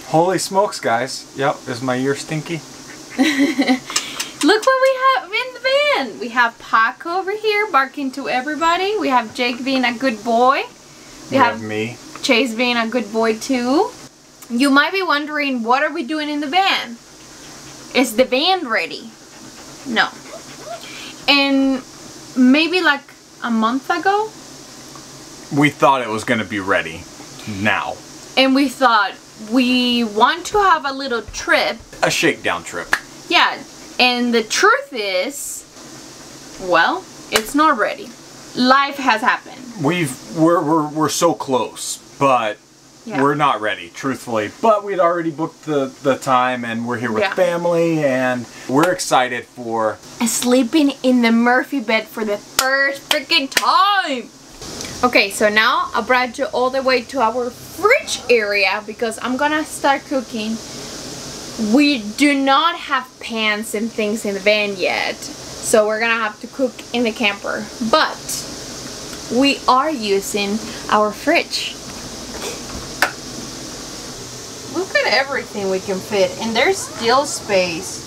Holy smokes, guys. Yep, is my ear stinky? Look what we have in the van. We have Paco over here barking to everybody. We have Jake being a good boy. We have me. Chase being a good boy too. You might be wondering, what are we doing in the van? Is the van ready? No. And maybe like a month ago, we thought it was going to be ready now. And we thought we want to have a little trip. A shakedown trip. Yeah. And the truth is, well, it's not ready. Life has happened. We're so close, but yeah. We're not ready, truthfully. But we'd already booked the time, and we're here with family, and we're excited for sleeping in the Murphy bed for the first freaking time. Okay, so now I brought you all the way to our fridge area because I'm gonna start cooking. We do not have pans and things in the van yet, so we're gonna have to cook in the camper. But we are using our fridge. Look at everything we can fit, and there's still space.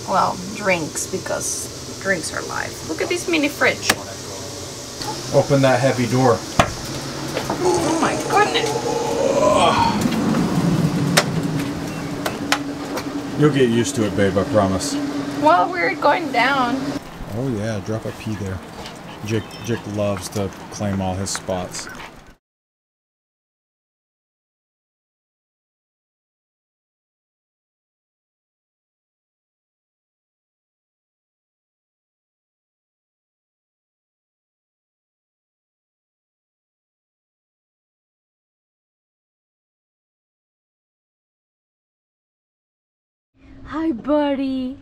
Well, drinks, because drinks are life. Look at this mini fridge. Open that heavy door. Oh my goodness. You'll get used to it, babe, I promise. Well, we're going down. Oh yeah, drop a pea there. Jake loves to claim all his spots. Hi, buddy.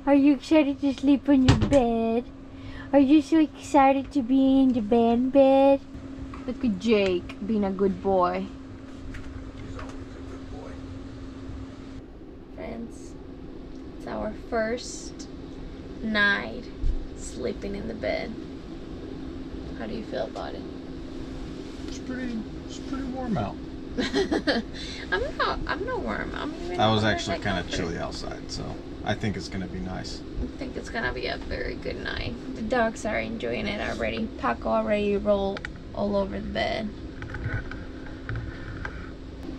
Are you excited to sleep on your bed? Are you so excited to be in the bed? Look at Jake being a good boy. He's always a good boy. Friends, it's our first night sleeping in the bed. How do you feel about it? It's pretty warm out. I'm not warm. I was actually kind of chilly outside, so I think it's gonna be nice. I think it's gonna be a very good night. The dogs are enjoying it already. Paco already rolled all over the bed.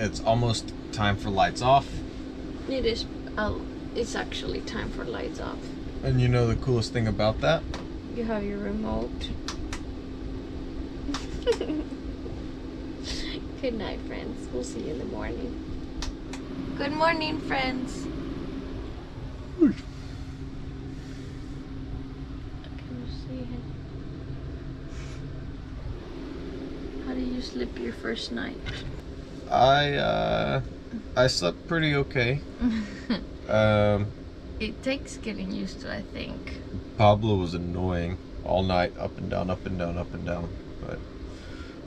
It's almost time for lights off. It is. It's actually time for lights off. And you know the coolest thing about that? You have your remote. Good night, friends. We'll see you in the morning. Good morning, friends. Can you see him? How did you sleep your first night? I slept pretty okay. It takes getting used to, I think. Pablo was annoying all night, up and down, up and down, up and down. But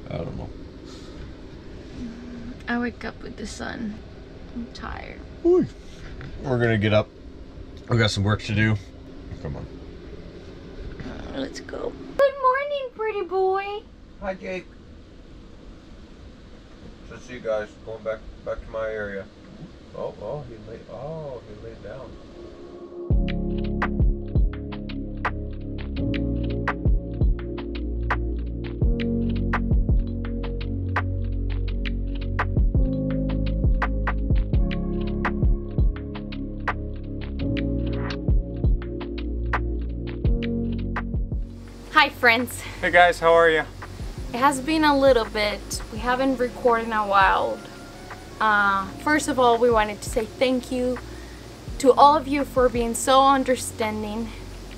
I don't know. I wake up with the sun. I'm tired. We're gonna get up. We got some work to do. Come on. Let's go. Good morning, pretty boy. Hi, Jake. So see you guys. Going back to my area. Oh, he laid down. Hi, friends. Hey guys, how are you? It has been a little bit. We haven't recorded in a while. First of all, we wanted to say thank you to all of you for being so understanding.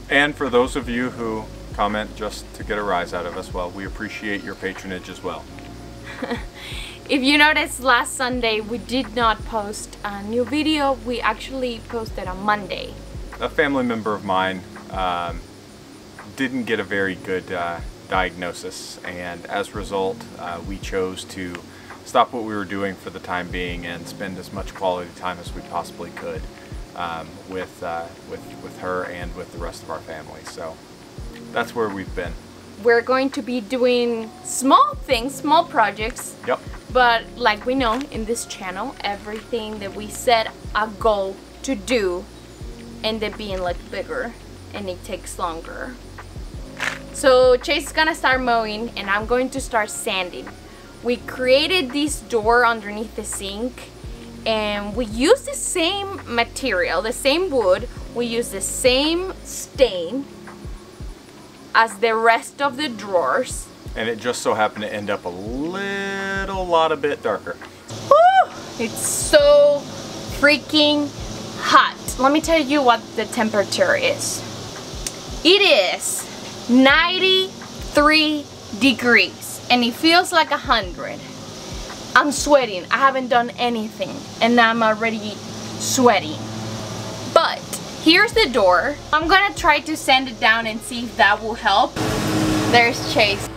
And for those of you who comment just to get a rise out of us, well, we appreciate your patronage as well. If you noticed, last Sunday we did not post a new video. We actually posted on Monday. A family member of mine didn't get a very good diagnosis, and as a result we chose to stop what we were doing for the time being and spend as much quality time as we possibly could with her and with the rest of our family. So that's where we've been. We're going to be doing small things, small projects. Yep. But like we know in this channel, everything that we set a goal to do end up being like bigger and it takes longer. So Chase is gonna start mowing and I'm going to start sanding. We created this door underneath the sink and we use the same material, the same wood. We use the same stain as the rest of the drawers. And it just so happened to end up a lot a bit darker. Woo! It's so freaking hot. Let me tell you what the temperature is. It is 93 degrees and it feels like 100. I'm sweating. I haven't done anything and I'm already sweating. But here's the door. I'm gonna try to sand it down and see if that will help. There's Chase.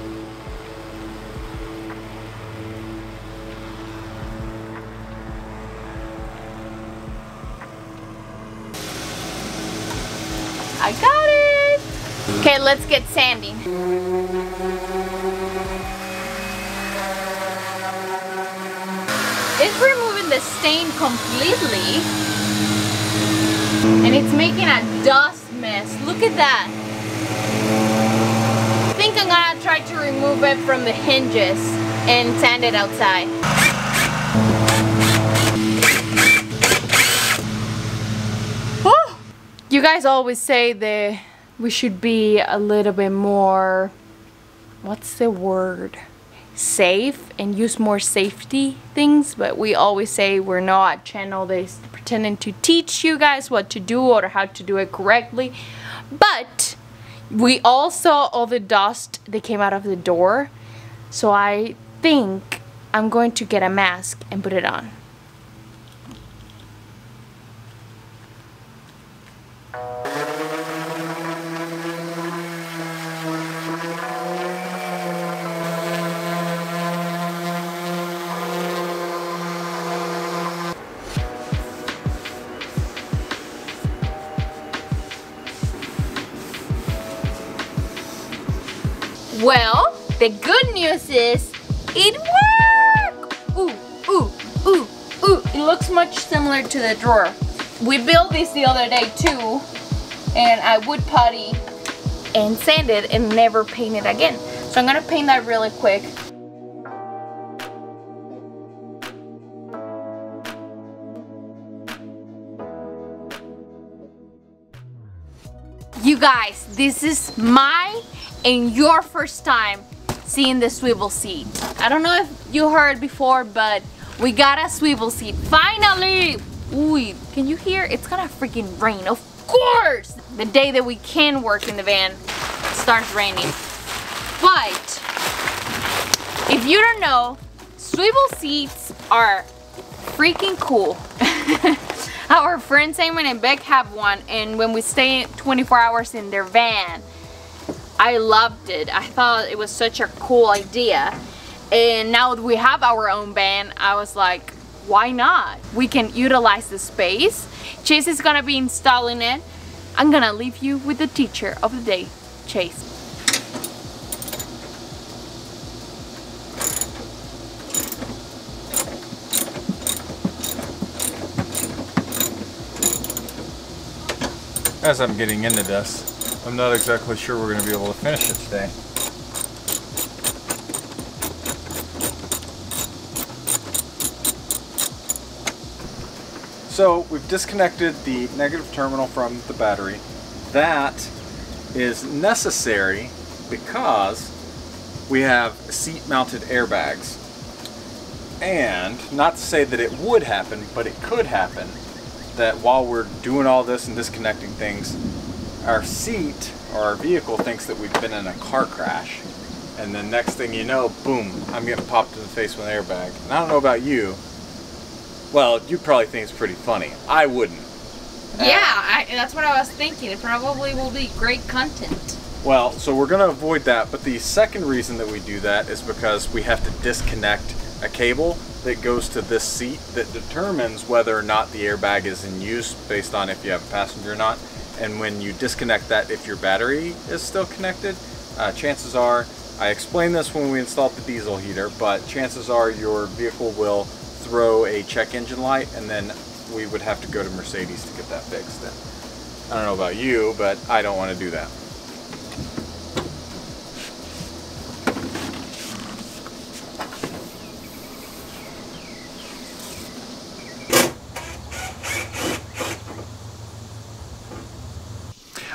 I got it! Okay, let's get sanding. It's removing the stain completely. And it's making a dust mess. Look at that. I think I'm gonna try to remove it from the hinges and sand it outside. You guys always say that we should be a little bit more, what's the word? Safe and use more safety things, but we always say we're not a channel that's pretending to teach you guys what to do or how to do it correctly. But we all saw all the dust that came out of the door, so I think I'm going to get a mask and put it on. Well, the good news is it worked! Ooh, ooh, ooh, ooh. It looks much similar to the drawer. We built this the other day too, and I wood putty and sanded and never painted again. So I'm gonna paint that really quick. You guys, this is my and your first time seeing the swivel seat. I don't know if you heard before, but we got a swivel seat finally. Ooh, can you hear? It's gonna freaking rain, of course. The day that we can work in the van, it starts raining. But if you don't know, swivel seats are freaking cool. Our friends Simon and Beck have one, and when we stay 24 hours in their van, I loved it. I thought it was such a cool idea. And now that we have our own van, I was like, why not? We can utilize the space. Chase is gonna be installing it. I'm gonna leave you with the teacher of the day, Chase. As I'm getting into this, I'm not exactly sure we're going to be able to finish it today. So we've disconnected the negative terminal from the battery. That is necessary because we have seat mounted airbags. And not to say that it would happen, but it could happen that while we're doing all this and disconnecting things, our seat or our vehicle thinks that we've been in a car crash, and then next thing you know, boom, I'm getting popped in the face with an airbag. And I don't know about you, well, you probably think it's pretty funny. I wouldn't. Yeah, that's what I was thinking. It probably will be great content. Well, so we're going to avoid that, but the second reason that we do that is because we have to disconnect a cable that goes to this seat that determines whether or not the airbag is in use based on if you have a passenger or not. And when you disconnect that, if your battery is still connected, chances are I explained this when we installed the diesel heater, but chances are your vehicle will throw a check engine light, and then we would have to go to Mercedes to get that fixed. And I don't know about you, but I don't want to do that.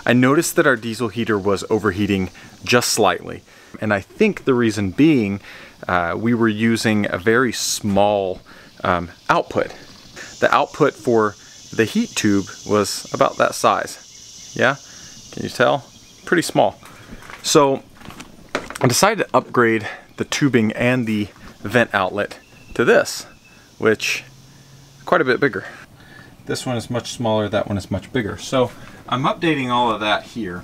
I noticed that our diesel heater was overheating just slightly, and I think the reason being we were using a very small output. The output for the heat tube was about that size. Yeah? Can you tell? Pretty small. So I decided to upgrade the tubing and the vent outlet to this, which is quite a bit bigger. This one is much smaller, that one is much bigger. So I'm updating all of that here,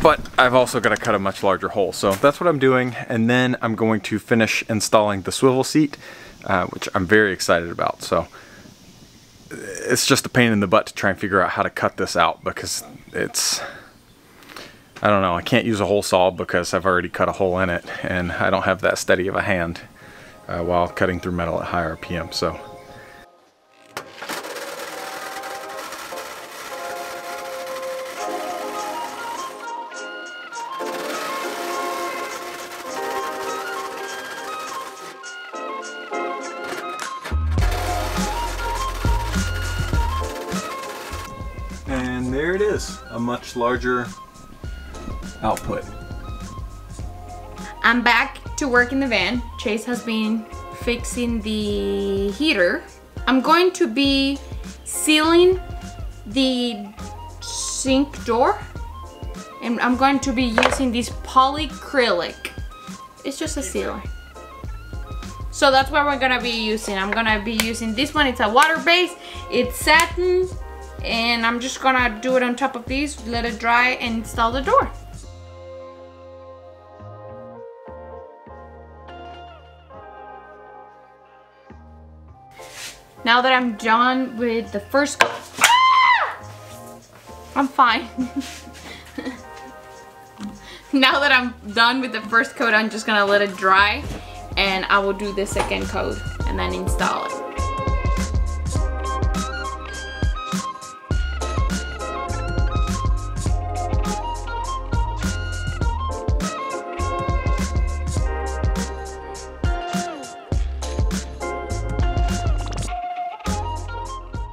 but I've also got to cut a much larger hole. So that's what I'm doing, and then I'm going to finish installing the swivel seat, which I'm very excited about. So it's just a pain in the butt to try and figure out how to cut this out, because it's, I don't know, I can't use a hole saw because I've already cut a hole in it, and I don't have that steady of a hand while cutting through metal at high RPM. So and there it is, a much larger output. I'm back to work in the van. Chase has been fixing the heater. I'm going to be sealing the sink door, and I'm going to be using this polyacrylic. It's just a sealer. So that's what we're gonna be using. I'm gonna be using this one. It's a water base, it's satin, and I'm just gonna do it on top of these, let it dry, and install the door. Now that I'm done with the first coat, I'm fine. Now that I'm done with the first coat, I'm just gonna let it dry, and I will do the second coat and then install it.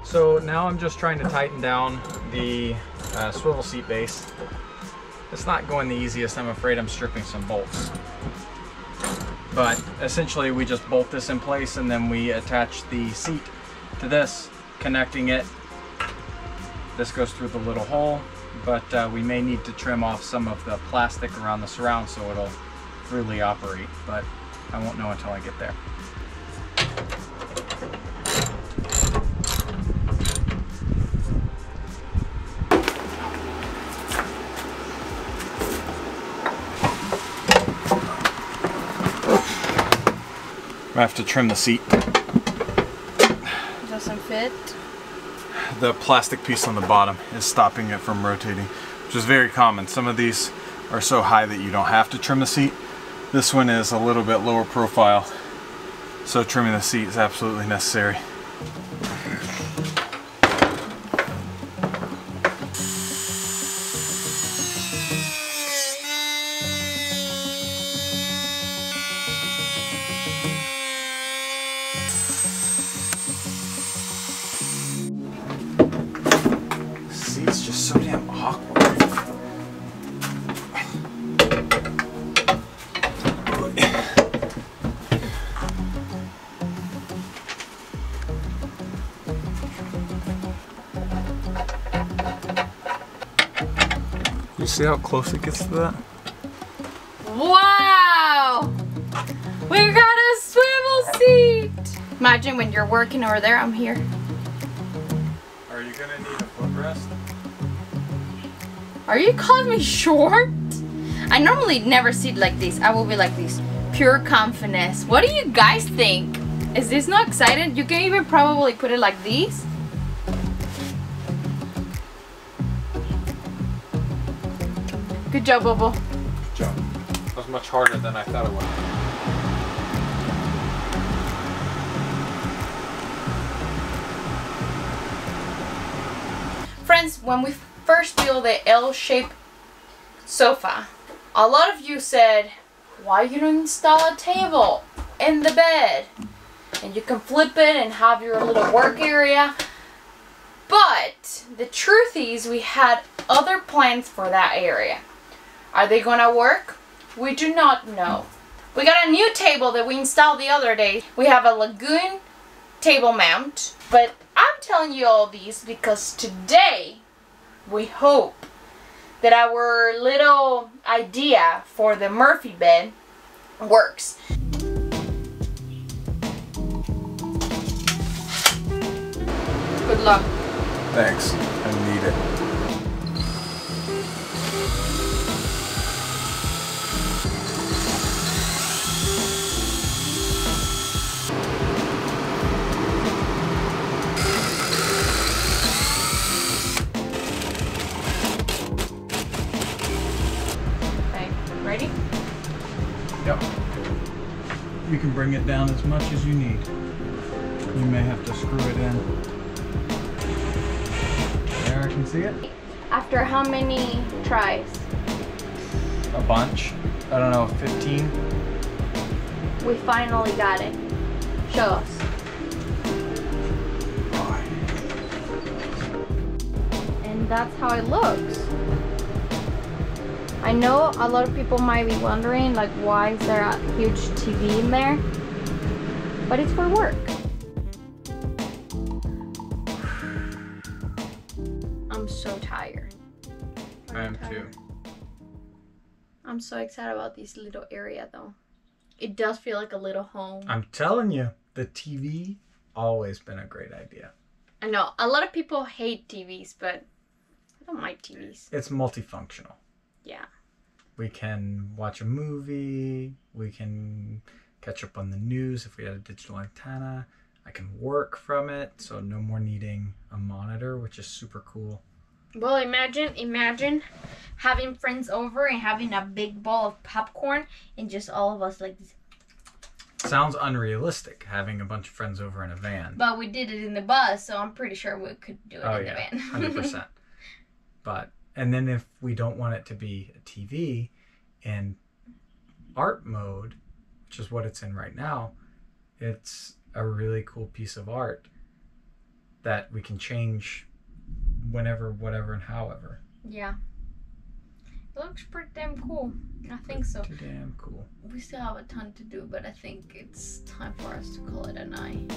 So now I'm just trying to tighten down the swivel seat base. It's not going the easiest. I'm afraid I'm stripping some bolts. But essentially we just bolt this in place, and then we attach the seat to this, connecting it. This goes through the little hole, but we may need to trim off some of the plastic around the surround so it'll freely operate, but I won't know until I get there. I have to trim the seat. It doesn't fit. The plastic piece on the bottom is stopping it from rotating, which is very common. Some of these are so high that you don't have to trim the seat. This one is a little bit lower profile, so trimming the seat is absolutely necessary. It's just so damn awkward. You see how close it gets to that? Wow! We got a swivel seat! Imagine when you're working over there, I'm here. Are you gonna need a footrest? Are you calling me short? I normally never sit like this. I will be like this. Pure confidence. What do you guys think? Is this not exciting? You can even probably put it like this. Good job, Bobo. Good job. How's much harder than I thought it would. Friends, when we first built the L-shaped sofa, a lot of you said, why you don't install a table in the bed? And you can flip it and have your little work area. But the truth is we had other plans for that area. Are they gonna work? We do not know. We got a new table that we installed the other day. We have a Lagoon table mount. But I'm telling you all these because today we hope that our little idea for the Murphy bed works. Good luck. Thanks. I need it. Okay, ready? Yep. You can bring it down as much as you need. You may have to screw it in. There, I can see it. After how many tries? A bunch. I don't know, 15? We finally got it. Show us. And that's how it looks. I know a lot of people might be wondering, like, why is there a huge TV in there? But it's for work. I'm so tired. I am too. I'm so excited about this little area though. It does feel like a little home. I'm telling you, the TV always been a great idea. I know a lot of people hate TVs, but I don't mind TVs. It's multifunctional. Yeah. We can watch a movie, we can catch up on the news if we had a digital antenna. I can work from it, so no more needing a monitor, which is super cool. Well, imagine having friends over and having a big bowl of popcorn and just all of us like this. Sounds unrealistic, having a bunch of friends over in a van. But we did it in the bus, so I'm pretty sure we could do it in the van. 100%. But, and then if we don't want it to be a TV in art mode, which is what it's in right now, it's a really cool piece of art that we can change whenever, whatever, and however. Yeah. It looks pretty damn cool. I think so. Pretty damn cool. We still have a ton to do, but I think it's time for us to call it a night.